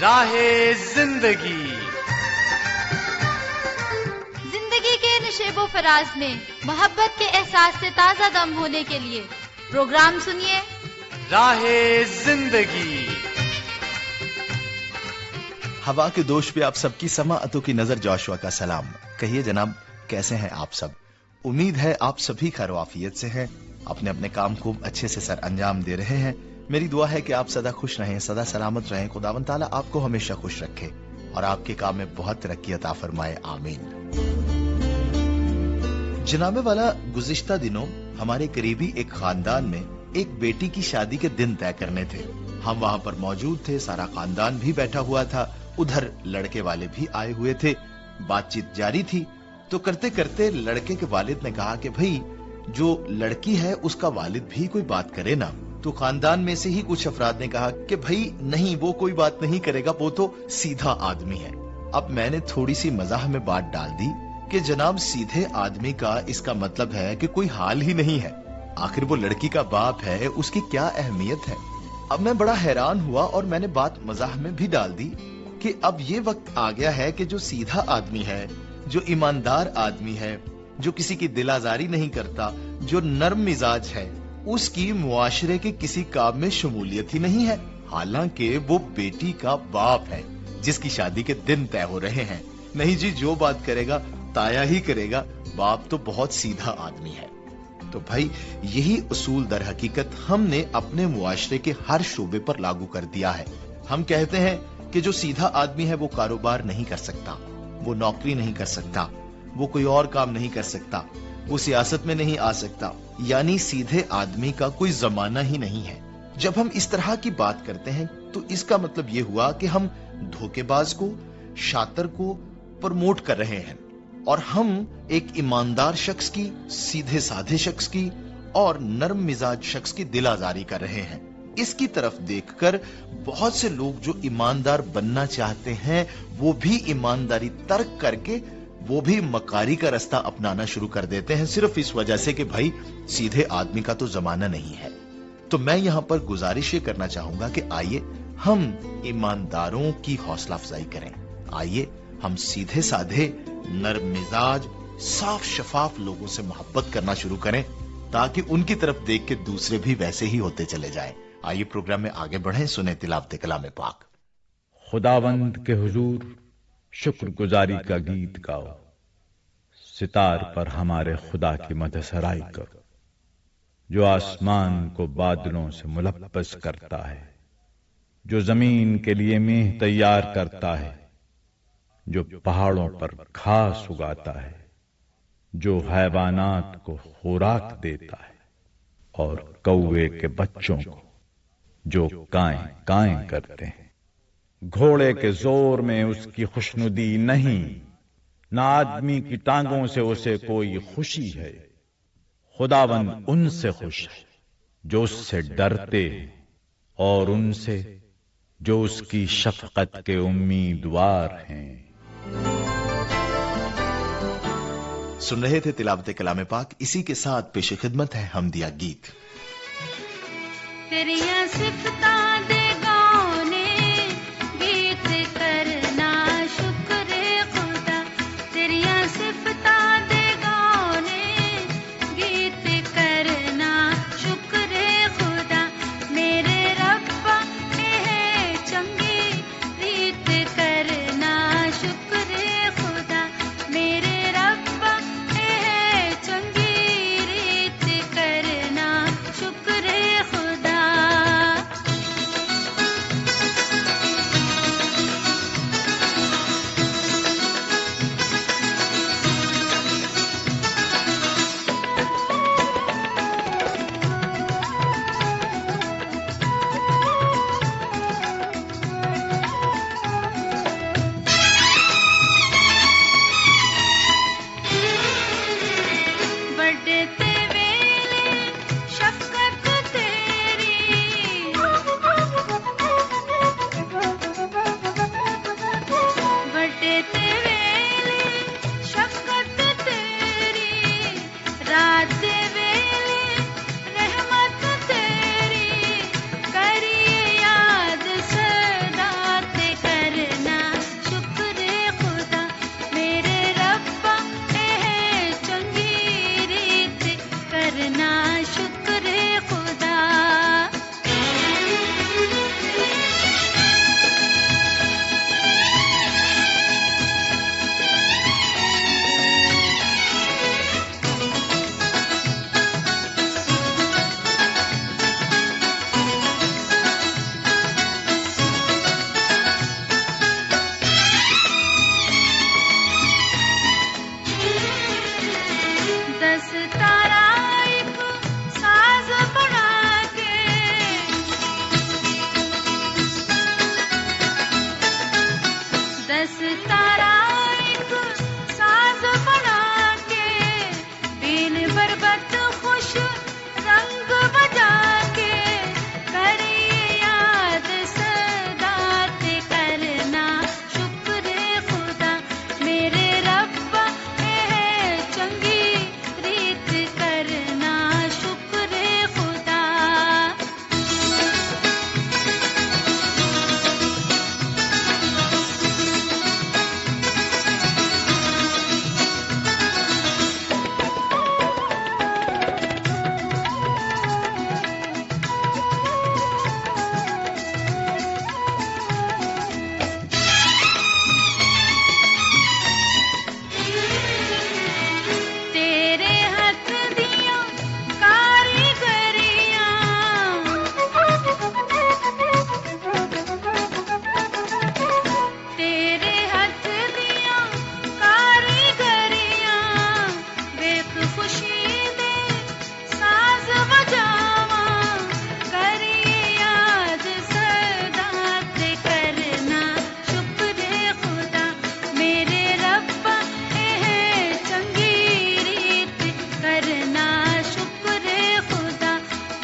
راہ زندگی کے نشیب و فراز میں محبت کے احساس سے تازہ دم ہونے کے لیے پروگرام سنیے راہ زندگی۔ ہوا کے دوش پہ آپ سب کی سماعتوں کی نظر جوشوا کا سلام۔ کہیے جناب، کیسے ہیں آپ سب؟ امید ہے آپ سبھی خیر و عافیت سے ہیں، اپنے اپنے کام کو اچھے سے سر انجام دے رہے ہیں۔ میری دعا ہے کہ آپ سدا خوش رہیں، سدا سلامت رہیں، خداوند تعالیٰ آپ کو ہمیشہ خوش رکھے اور آپ کے کام میں بہت ترقی عطا فرمائے، آمین۔ جناب والا، گزشتہ دنوں ہمارے قریبی ایک خاندان میں ایک بیٹی کی شادی کے دن طے کرنے تھے۔ ہم وہاں پر موجود تھے، سارا خاندان بھی بیٹھا ہوا تھا، ادھر لڑکے والے بھی آئے ہوئے تھے۔ بات چیت جاری تھی تو کرتے کرتے لڑکے کے والد نے کہا کہ بھئی جو لڑکی ہے اس کا والد بھی کوئی بات کرے نا۔ تو خاندان میں سے ہی کچھ افراد نے کہا کہ بھئی نہیں، وہ کوئی بات نہیں کرے گا، وہ تو سیدھا آدمی ہے۔ اب میں نے تھوڑی سی مزاح میں بات ڈال دی کہ جناب سیدھے آدمی کا اس کا مطلب ہے کہ کوئی حال ہی نہیں ہے، آخر وہ لڑکی کا باپ ہے، اس کی کیا اہمیت ہے۔ اب میں بڑا حیران ہوا اور میں نے بات مزاح میں بھی ڈال دی کہ اب یہ وقت آ گیا ہے کہ جو سیدھا آدمی ہے، جو ایماندار آدمی ہے، جو کسی کی دل آزاری نہیں کرتا، جو نرم مزاج ہے، اس کی معاشرے کے کسی کام میں شمولیت ہی نہیں ہے، حالانکہ وہ بیٹی کا باپ ہے جس کی شادی کے دن طے ہو رہے ہیں۔ نہیں جی، جو بات کرے گا تایا ہی کرے گا، باپ تو بہت سیدھا آدمی ہے۔ تو بھائی یہی اصول در حقیقت ہم نے اپنے معاشرے کے ہر شعبے پر لاگو کر دیا ہے۔ ہم کہتے ہیں کہ جو سیدھا آدمی ہے وہ کاروبار نہیں کر سکتا، وہ نوکری نہیں کر سکتا، وہ کوئی اور کام نہیں کر سکتا، وہ سیاست میں نہیں آ سکتا، یعنی سیدھے آدمی کا کوئی زمانہ ہی نہیں ہے۔ جب ہم اس طرح کی بات کرتے ہیں تو اس کا مطلب یہ ہوا کہ ہم دھوکے باز کو، شاطر کو پروموٹ کر رہے ہیں، اور ہم ایک ایماندار شخص کی، سیدھے سادھے شخص کی اور نرم مزاج شخص کی دل آزاری کر رہے ہیں۔ اس کی طرف دیکھ کر بہت سے لوگ جو ایماندار بننا چاہتے ہیں وہ بھی ایمانداری ترک کر کے وہ بھی مکاری کا رستہ اپنانا شروع کر دیتے ہیں، صرف اس وجہ سے کہ بھائی سیدھے آدمی کا تو زمانہ نہیں ہے۔ تو میں یہاں پر گزارش یہ کرنا چاہوں گا کہ آئیے ہم ایمانداروں کی حوصلہ افزائی کریں، آئیے ہم سیدھے سادھے، نرم مزاج، صاف شفاف لوگوں سے محبت کرنا شروع کریں تاکہ ان کی طرف دیکھ کے دوسرے بھی ویسے ہی ہوتے چلے جائیں۔ آئیے پروگرام میں آگے بڑھیں، سنیں تلاوت کلام پاک۔ خداوند کے حضور شکر گزاری کا گیت گاؤ، ستار پر ہمارے خدا کی مدح سرائی کرو، جو آسمان کو بادلوں سے ملبس کرتا ہے، جو زمین کے لیے میہ تیار کرتا ہے، جو پہاڑوں پر گھاس اگاتا ہے، جو حیوانات کو خوراک دیتا ہے اور کوے کے بچوں کو جو کائیں کائیں کرتے ہیں۔ گھوڑے کے زور میں اس کی خوشنودی نہیں، نہ آدمی کی ٹانگوں سے اسے کوئی خوشی ہے۔ خداوند ان سے خوش ہے جو اس سے ڈرتے ہیں اور ان سے جو اس کی شفقت کے امیدوار ہیں۔ سن رہے تھے تلاوت کلام پاک، اسی کے ساتھ پیش خدمت ہے حمدیہ گیت۔ تیریاں صفتاں دے گانے گیت کرنا شکر خدا، تیریاں صفتاں دے گانے گیت کرنا شکر خدا، میرے ربا ہے چنگی ریت کرنا شکر خدا، میرے ربا ہے چنگی ریت کرنا شکر خدا۔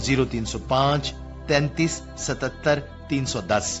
0305 33 77 310।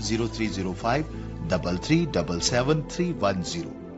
0305 3377 310।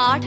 8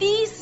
30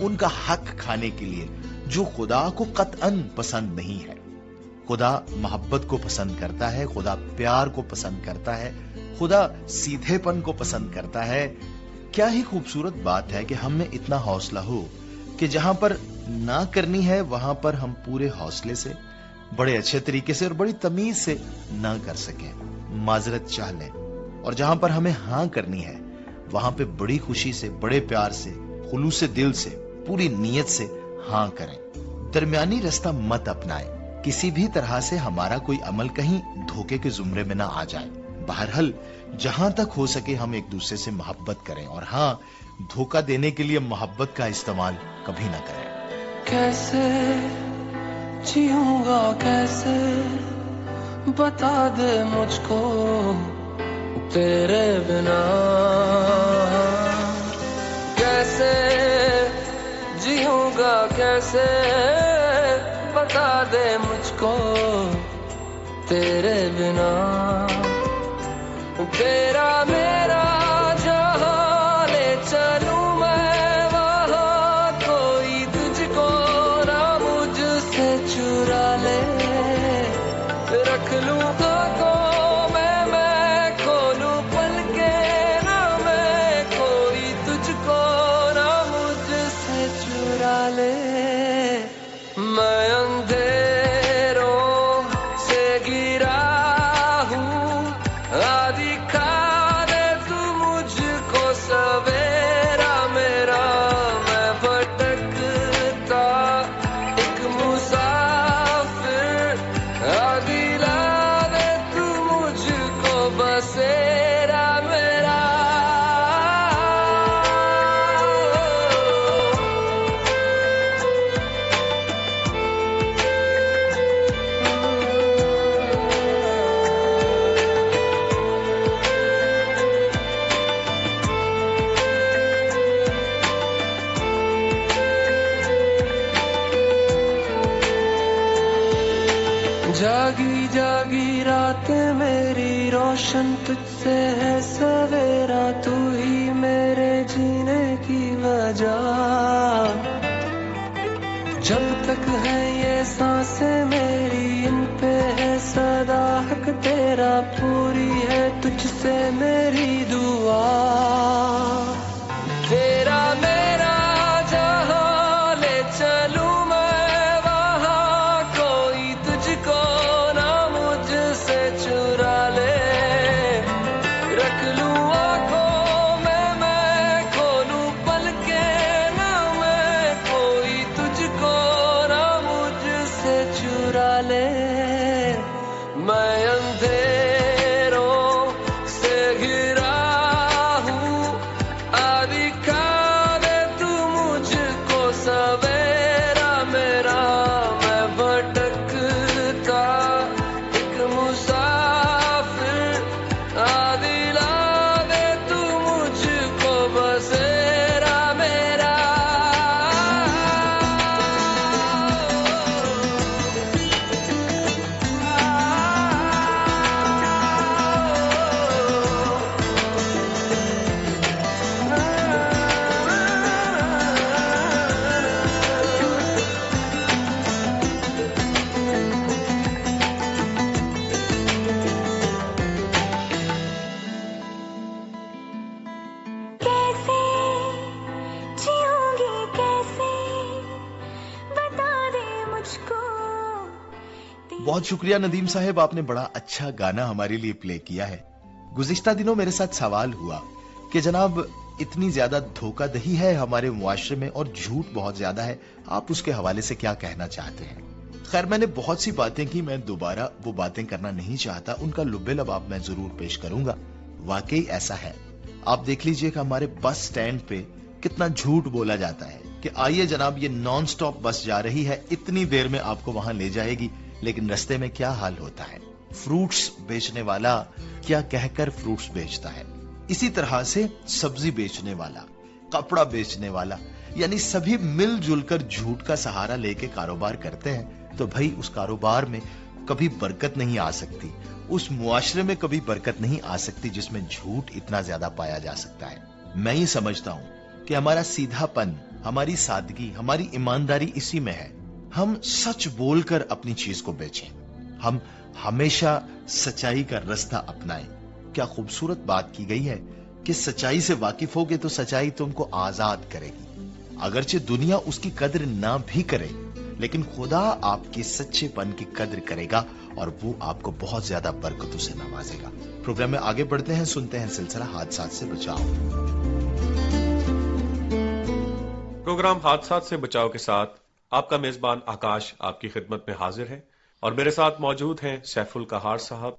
ان کا حق کھانے کے لیے جو خدا کو قطعاً پسند نہیں ہے. خدا محبت کو پسند کرتا ہے, خدا پیار کو پسند کرتا ہے, خدا سیدھے پن کو پسند کرتا ہے. کیا ہی خوبصورت بات ہے کہ ہم میں اتنا حوصلہ ہو کہ جہاں پر نہ کرنی ہے وہاں پر ہم پورے حوصلے سے, بڑے اچھے طریقے سے اور بڑی تمیز سے نہ کر سکیں, معذرت چاہ لیں, اور جہاں پر ہمیں ہاں کرنی ہے وہاں پہ بڑی خوشی سے, بڑے پیار سے, خلوص دل سے, پوری نیت سے ہاں کریں. درمیانی رستہ مت اپنائیں. کسی بھی طرح سے ہمارا کوئی عمل کہیں دھوکے کے زمرے میں نہ آ جائے. بہرحال جہاں تک ہو سکے ہم ایک دوسرے سے محبت کریں, اور ہاں, دھوکہ دینے کے لیے محبت کا استعمال کبھی نہ کریں. کیسے جیوں گا, کیسے بتا دے مجھ کو تیرے بنا, کیسے جیوں گا, کیسے بتا دے مجھ کو تیرے بنا. تیرا میرا جہاں لے چلوں میں وہاں, کوئی تجھ کو نہ مجھ سے چرا لے. رکھ لوں آنکھوں میں کھولوں پل کے نہ میں, کوئی تجھ کو نہ مجھ سے چرا لے. میں اندھیروں سے گرا ہوں, دکھا دے تو مجھ کو سویرا میرا. میں بھٹکتا ایک مسافر, دلا دے تو مجھ کو بسیرا میرا. جاگی جاگی رات میری روشن تجھ سے ہے سویرا, تو ہی میرے جینے کی وجہ. جب تک ہے یہ سانسیں میری ان پہ ہے صدا حق تیرا, پوری ہے تجھ سے میری دعا. تیرا میرا جہاں لے چلوں میں وہاں, کوئی تجھ کو نہ مجھ سے چرا لے. رکھ لوں آنکھوں میں کھولوں پل کے نہ میں, کوئی تجھ کو نہ مجھ سے چرا لے. میں اندھیروں سے گھرا ہوں, دکھا دے تو مجھ کو سویرا میرا. میں بھٹکتا ایک مسافر, دلا دے تو مجھ کو بسیرا میرا. کیسے جیوں گی, کیسے بتا دے مجھ کو. بہت شکریہ ندیم صاحب, آپ نے بڑا اچھا گانا ہمارے لیے پلے کیا ہے. گزشتہ دنوں میرے ساتھ سوال ہوا کہ جناب اتنی زیادہ دھوکہ دہی ہے ہمارے معاشرے میں اور جھوٹ بہت زیادہ ہے, آپ اس کے حوالے سے کیا کہنا چاہتے ہیں. خیر, میں نے بہت سی باتیں کی, میں دوبارہ وہ باتیں کرنا نہیں چاہتا, ان کا لب لباب میں ضرور پیش کروں گا. واقعی ایسا ہے. آپ دیکھ لیجئے کہ ہمارے بس سٹینڈ پہ کتنا جھوٹ بولا جاتا ہے کہ آئیے جناب یہ نان سٹاپ بس جا رہی ہے, اتنی دیر میں آپ کو وہاں لے جائے گی, لیکن رستے میں کیا حال ہوتا ہے. فروٹس بیچنے والا کیا کہہ کر فروٹس بیچتا ہے, اسی طرح سے سبزی بیچنے والا, کپڑا بیچنے والا, یعنی سبھی مل جل کر جھوٹ کا سہارا لے کے کاروبار کرتے ہیں. تو بھائی اس کاروبار میں کبھی برکت نہیں آ سکتی, اس معاشرے میں کبھی برکت نہیں آ سکتی جس میں جھوٹ اتنا زیادہ پایا جا سکتا ہے. میں یہ سمجھتا ہوں کہ ہمارا سیدھا پن, ہماری سادگی, ہماری ایمانداری اسی میں ہے. ہم سچ بول کر اپنی چیز کو بیچیں. ہم ہمیشہ سچائی کا رستہ اپنائیں. کیا خوبصورت بات کی گئی ہے کہ سچائی سے واقف ہوگے تو سچائی تم کو آزاد کرے گی. اگرچہ دنیا اس کی قدر نہ بھی کرے, لیکن خدا آپ کے سچے پن کی قدر کرے گا اور وہ آپ کو بہت زیادہ برکتوں سے نوازے گا. پروگرام میں آگے بڑھتے ہیں, سنتے ہیں سلسلہ حادثات سے بچاؤ. پروگرام حادثات سے بچاؤ کے ساتھ آپ کا میزبان آکاش آپ کی خدمت میں حاضر ہے, اور میرے ساتھ موجود ہیں سیف القہار صاحب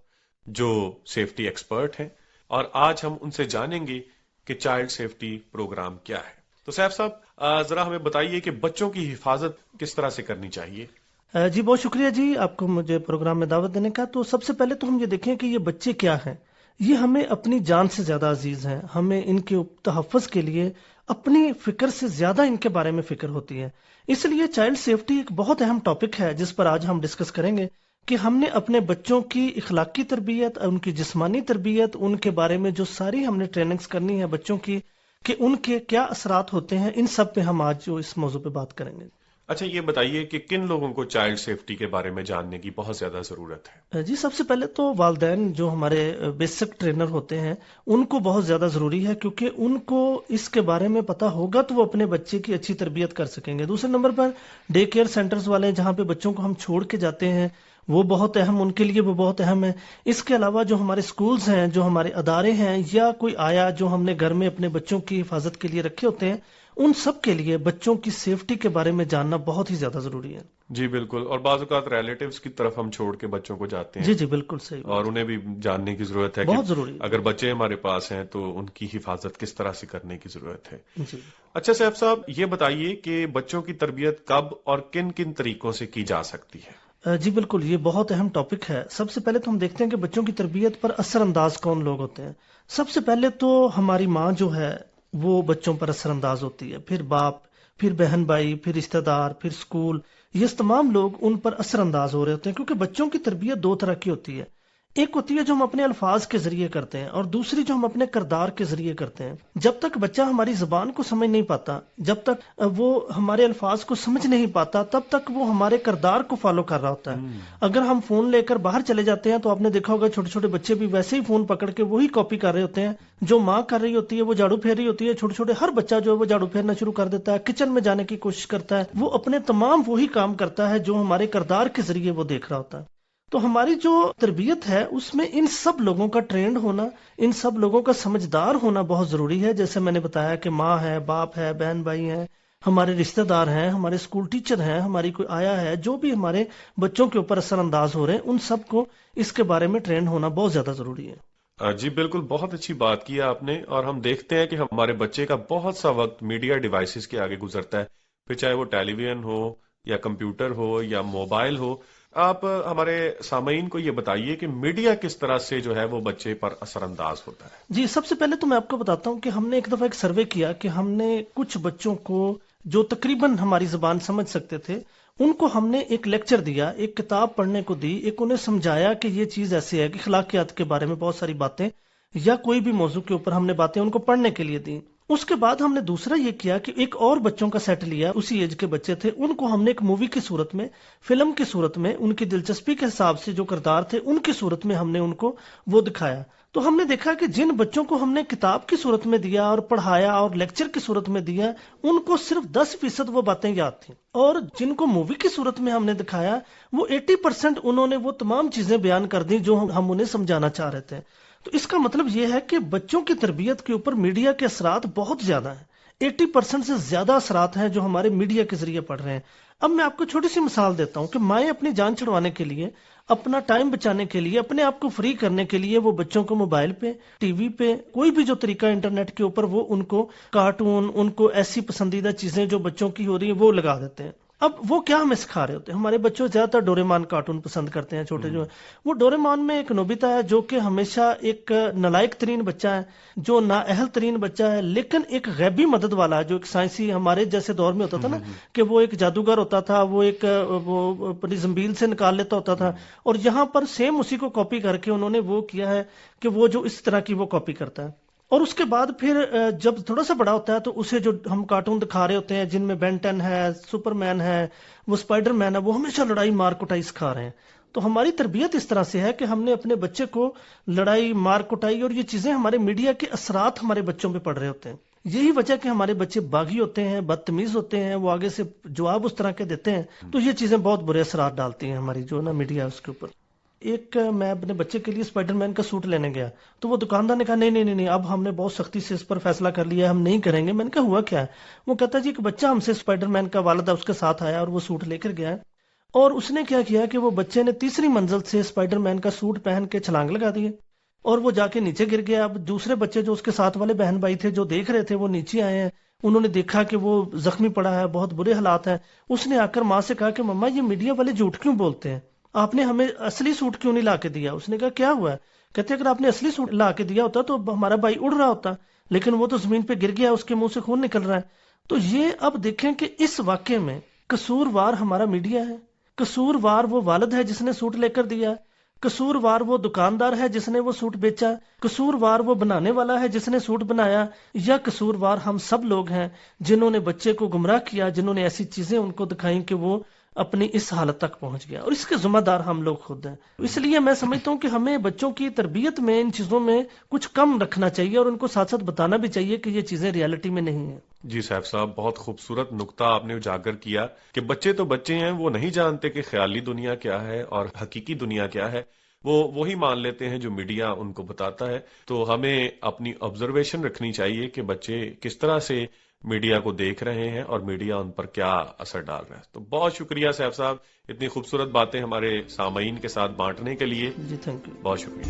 جو سیفٹی ایکسپرٹ ہیں, اور آج ہم ان سے جانیں گے کہ چائلڈ سیفٹی پروگرام کیا ہے. تو سیف صاحب ذرا ہمیں بتائیے کہ بچوں کی حفاظت کس طرح سے کرنی چاہیے. جی بہت شکریہ جی آپ کو مجھے پروگرام میں دعوت دینے کا. تو سب سے پہلے تو ہم یہ دیکھیں کہ یہ بچے کیا ہیں. یہ ہمیں اپنی جان سے زیادہ عزیز ہیں. ہمیں ان کے تحفظ کے لیے اپنی فکر سے زیادہ ان کے بارے میں فکر ہوتی ہے. اس لیے چائلڈ سیفٹی ایک بہت اہم ٹاپک ہے جس پر آج ہم ڈسکس کریں گے کہ ہم نے اپنے بچوں کی اخلاقی تربیت, ان کی جسمانی تربیت, ان کے بارے میں جو ساری ہم نے ٹریننگز کرنی ہے بچوں کی, کہ ان کے کیا اثرات ہوتے ہیں, ان سب پہ ہم آج جو اس موضوع پہ بات کریں گے. اچھا یہ بتائیے کہ کن لوگوں کو چائلڈ سیفٹی کے بارے میں جاننے کی بہت زیادہ ضرورت ہے. جی سب سے پہلے تو والدین جو ہمارے بیسک ٹرینر ہوتے ہیں ان کو بہت زیادہ ضروری ہے, کیونکہ ان کو اس کے بارے میں پتا ہوگا تو وہ اپنے بچے کی اچھی تربیت کر سکیں گے. دوسرے number per day care centres والے جہاں پہ بچوں کو ہم چھوڑ کے جاتے ہیں وہ بہت اہم, ان کے لیے وہ بہت اہم ہے. اس کے علاوہ جو ہمارے سکولز ہیں, جو ہمارے ادارے ہیں, یا کوئی آیا جو ہم نے گھر میں اپنے بچوں کی حفاظت کے لیے رکھے ہوتے ہیں, ان سب کے لیے بچوں کی سیفٹی کے بارے میں جاننا بہت ہی زیادہ ضروری ہے. جی بالکل, اور بعض اوقات ریلیٹیوز کی طرف ہم چھوڑ کے بچوں کو جاتے ہیں. جی جی بالکل صحیح, اور انہیں بھی جاننے کی ضرورت ہے بہت ضروری. اگر بچے ہمارے پاس ہیں تو ان کی حفاظت کس طرح سے کرنے کی ضرورت ہے. جی اچھا سیف صاحب یہ بتائیے کہ بچوں کی تربیت کب اور کن کن طریقوں سے کی جا سکتی ہے. جی بالکل, یہ بہت اہم ٹاپک ہے. سب سے پہلے تو ہم دیکھتے ہیں کہ بچوں کی تربیت پر اثر انداز کون لوگ ہوتے ہیں. سب سے پہلے تو ہماری ماں جو ہے وہ بچوں پر اثر انداز ہوتی ہے, پھر باپ, پھر بہن بھائی, پھر رشتہ دار, پھر سکول, یہ تمام لوگ ان پر اثر انداز ہو رہے ہوتے ہیں. کیونکہ بچوں کی تربیت دو طرح کی ہوتی ہے. ایک ہوتی ہے جو ہم اپنے الفاظ کے ذریعے کرتے ہیں, اور دوسری جو ہم اپنے کردار کے ذریعے کرتے ہیں. جب تک بچہ ہماری زبان کو سمجھ نہیں پاتا, جب تک وہ ہمارے الفاظ کو سمجھ نہیں پاتا, تب تک وہ ہمارے کردار کو فالو کر رہا ہوتا ہے. اگر ہم فون لے کر باہر چلے جاتے ہیں تو آپ نے دیکھا ہوگا چھوٹے چھوٹے بچے بھی ویسے ہی فون پکڑ کے وہی کاپی کر رہے ہوتے ہیں جو ماں کر رہی ہوتی ہے. وہ جھاڑو پھیر رہی ہوتی ہے, چھوٹے چھوٹے ہر بچہ جو ہے وہ جھاڑو پھیرنا شروع کر دیتا ہے, کچن میں جانے کی کوشش کرتا ہے, وہ اپنے تمام وہی کام کرتا ہے جو ہمارے کردار کے ذریعے وہ دیکھ رہا ہوتا ہے. تو ہماری جو تربیت ہے اس میں ان سب لوگوں کا ٹرینڈ ہونا, ان سب لوگوں کا سمجھدار ہونا بہت ضروری ہے. جیسے میں نے بتایا کہ ماں ہے, باپ ہے, بہن بھائی ہیں, ہمارے رشتہ دار ہیں, ہمارے اسکول ٹیچر ہیں, ہماری کوئی آیا ہے, جو بھی ہمارے بچوں کے اوپر اثر انداز ہو رہے ہیں, ان سب کو اس کے بارے میں ٹرینڈ ہونا بہت زیادہ ضروری ہے. جی بالکل, بہت اچھی بات کی آپ نے. اور ہم دیکھتے ہیں کہ ہمارے بچے کا بہت سا وقت میڈیا ڈیوائسز کے آگے گزرتا ہے, پھر چاہے وہ ٹیلی ویژن ہو یا کمپیوٹر ہو یا موبائل ہو. آپ ہمارے سامعین کو یہ بتائیے کہ میڈیا کس طرح سے جو ہے وہ بچے پر اثر انداز ہوتا ہے. جی سب سے پہلے تو میں آپ کو بتاتا ہوں کہ ہم نے ایک دفعہ ایک سروے کیا کہ ہم نے کچھ بچوں کو جو تقریباً ہماری زبان سمجھ سکتے تھے ان کو ہم نے ایک لیکچر دیا, ایک کتاب پڑھنے کو دی, ایک انہیں سمجھایا کہ یہ چیز ایسی ہے کہ اخلاقیات کے بارے میں بہت ساری باتیں یا کوئی بھی موضوع کے اوپر ہم نے باتیں ان کو پڑھنے کے لیے دی. اس کے بعد ہم نے دوسرا یہ کیا کہ ایک اور بچوں کا سیٹ لیا, اسی ایج کے بچے تھے, ان کو ہم نے ایک مووی کی صورت میں, فلم کی صورت میں, ان کی دلچسپی کے حساب سے جو کردار تھے ان کی صورت میں ہم نے ان کو وہ دکھایا. تو ہم نے دیکھا کہ جن بچوں کو ہم نے کتاب کی صورت میں دیا اور پڑھایا اور لیکچر کی صورت میں دیا, ان کو صرف 10% وہ باتیں یاد تھیں, اور جن کو مووی کی صورت میں ہم نے دکھایا وہ 80% انہوں نے وہ تمام چیزیں بیان کر دی جو ہم انہیں سمجھانا چاہ رہے تھے. تو اس کا مطلب یہ ہے کہ بچوں کی تربیت کے اوپر میڈیا کے اثرات بہت زیادہ ہیں. 80% سے زیادہ اثرات ہیں جو ہمارے میڈیا کے ذریعے پڑ رہے ہیں. اب میں آپ کو چھوٹی سی مثال دیتا ہوں کہ مائیں اپنی جان چھڑوانے کے لیے, اپنا ٹائم بچانے کے لیے, اپنے آپ کو فری کرنے کے لیے وہ بچوں کو موبائل پہ, ٹی وی پہ, کوئی بھی جو طریقہ انٹرنیٹ کے اوپر وہ ان کو کارٹون, ان کو ایسی پسندیدہ چیزیں جو بچوں کی ہو رہی ہیں وہ لگا دیتے ہیں. اب وہ کیا ہمیں سکھا رہے ہوتے ہیں؟ ہمارے بچوں زیادہ تر ڈوریمان کارٹون پسند کرتے ہیں, چھوٹے جو ہیں. وہ ڈوریمان میں ایک نوبیتا ہے جو کہ ہمیشہ ایک نالائق ترین بچہ ہے, جو نااہل ترین بچہ ہے, لیکن ایک غیبی مدد والا ہے, جو ایک سائنسی ہمارے جیسے دور میں ہوتا تھا نا کہ وہ ایک جادوگر ہوتا تھا, وہ ایک وہ اپنی زنبیل سے نکال لیتا ہوتا تھا, اور یہاں پر سیم اسی کو کاپی کر کے انہوں نے وہ کیا ہے کہ وہ جو اس طرح کی وہ کاپی کرتا ہے. اور اس کے بعد پھر جب تھوڑا سا بڑا ہوتا ہے تو اسے جو ہم کارٹون دکھا رہے ہوتے ہیں جن میں بین 10 ہے، سپر مین ہے، وہ اسپائڈر مین ہے، وہ ہمیشہ لڑائی مار کٹائی سکھا رہے ہیں. تو ہماری تربیت اس طرح سے ہے کہ ہم نے اپنے بچے کو لڑائی مار کٹائی اور یہ چیزیں ہمارے میڈیا کے اثرات ہمارے بچوں پہ پڑ رہے ہوتے ہیں. یہی وجہ کہ ہمارے بچے باغی ہوتے ہیں، بدتمیز ہوتے ہیں، وہ آگے سے جواب اس طرح کے دیتے ہیں. تو یہ چیزیں بہت برے اثرات ڈالتی ہیں ہماری جو نا میڈیا اس کے اوپر. ایک میں اپنے بچے کے لیے اسپائڈر مین کا سوٹ لینے گیا تو وہ دکاندار نے کہا نہیں اب ہم نے بہت سختی سے اس پر فیصلہ کر لیا ہے، ہم نہیں کریں گے. میں نے کہا ہوا کیا ہے؟ وہ کہتا جی ایک بچہ ہم سے اسپائڈر مین کا والدہ اس کے ساتھ آیا اور وہ سوٹ لے کر گیا اور اس نے کیا کیا کہ وہ بچے نے تیسری منزل سے اسپائڈر مین کا سوٹ پہن کے چھلانگ لگا دیے اور وہ جا کے نیچے گر گیا. اب دوسرے بچے جو اس کے ساتھ والے بہن بھائی تھے جو دیکھ رہے تھے وہ نیچے آئے ہیں، انہوں نے دیکھا کہ وہ زخمی پڑا ہے، بہت برے حالات ہیں. اس نے آ کر ماں سے کہا کہ مما یہ میڈیا والے جھوٹ کیوں بولتے ہیں، آپ نے ہمیں اصلی سوٹ کیوں نہیں لا کے دیا؟ اس نے کہا کیا ہوا ہے؟ کہتے اگر آپ نے اصلی سوٹ لا کے دیا ہوتا تو ہمارا بھائی اڑ رہا ہوتا، لیکن وہ تو زمین پہ گر گیا، اس کے منہ سے خون نکل رہا ہے. تو یہ اب دیکھیں کہ اس واقعے میں قصوروار ہمارا میڈیا ہے، قصوروار وہ والد ہے جس نے سوٹ لے کر دیا، قصوروار وہ دکاندار ہے جس نے وہ سوٹ بیچا، قصوروار وہ بنانے والا ہے جس نے سوٹ بنایا، یا قصوروار ہم سب لوگ ہیں جنہوں نے بچے کو گمراہ کیا، جنہوں نے ایسی چیزیں ان کو دکھائیں کہ وہ اپنی اس حالت تک پہنچ گیا. اور اس کے ذمہ دار ہم لوگ خود ہیں. اس لیے میں سمجھتا ہوں کہ ہمیں بچوں کی تربیت میں ان چیزوں میں کچھ کم رکھنا چاہیے اور ان کو ساتھ ساتھ بتانا بھی چاہیے کہ یہ چیزیں ریالٹی میں نہیں ہیں. جی صاحب صاحب، بہت خوبصورت نقطہ آپ نے اجاگر کیا کہ بچے تو بچے ہیں، وہ نہیں جانتے کہ خیالی دنیا کیا ہے اور حقیقی دنیا کیا ہے، وہ وہی مان لیتے ہیں جو میڈیا ان کو بتاتا ہے. تو ہمیں اپنی آبزرویشن رکھنی چاہیے کہ بچے کس طرح سے میڈیا کو دیکھ رہے ہیں اور میڈیا ان پر کیا اثر ڈال رہا ہے. تو بہت شکریہ صاحب صاحب اتنی خوبصورت باتیں ہمارے سامعین کے ساتھ بانٹنے کے لیے. جی تھینک یو، بہت شکریہ.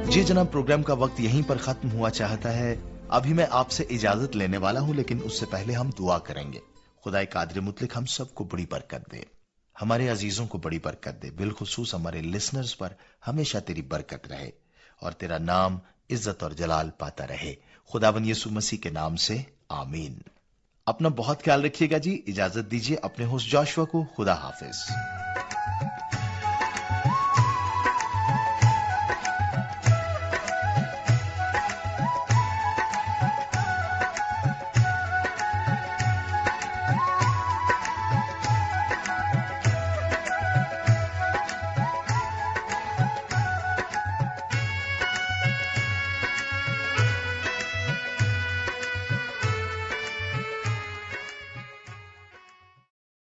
جی جناب، پروگرام کا وقت یہیں پر ختم ہوا چاہتا ہے. ابھی میں آپ سے اجازت لینے والا ہوں، لیکن اس سے پہلے ہم دعا کریں گے. خدائے قادر مطلق ہم سب کو بڑی برکت دے، ہمارے عزیزوں کو بڑی برکت دے، بالخصوص ہمارے لسنرز پر ہمیشہ تیری برکت رہے اور تیرا نام عزت اور جلال پاتا رہے. خداوند یسوع مسیح کے نام سے آمین. اپنا بہت خیال رکھیے گا جی. اجازت دیجیے اپنے ہوسٹ جاشوا کو. خدا حافظ.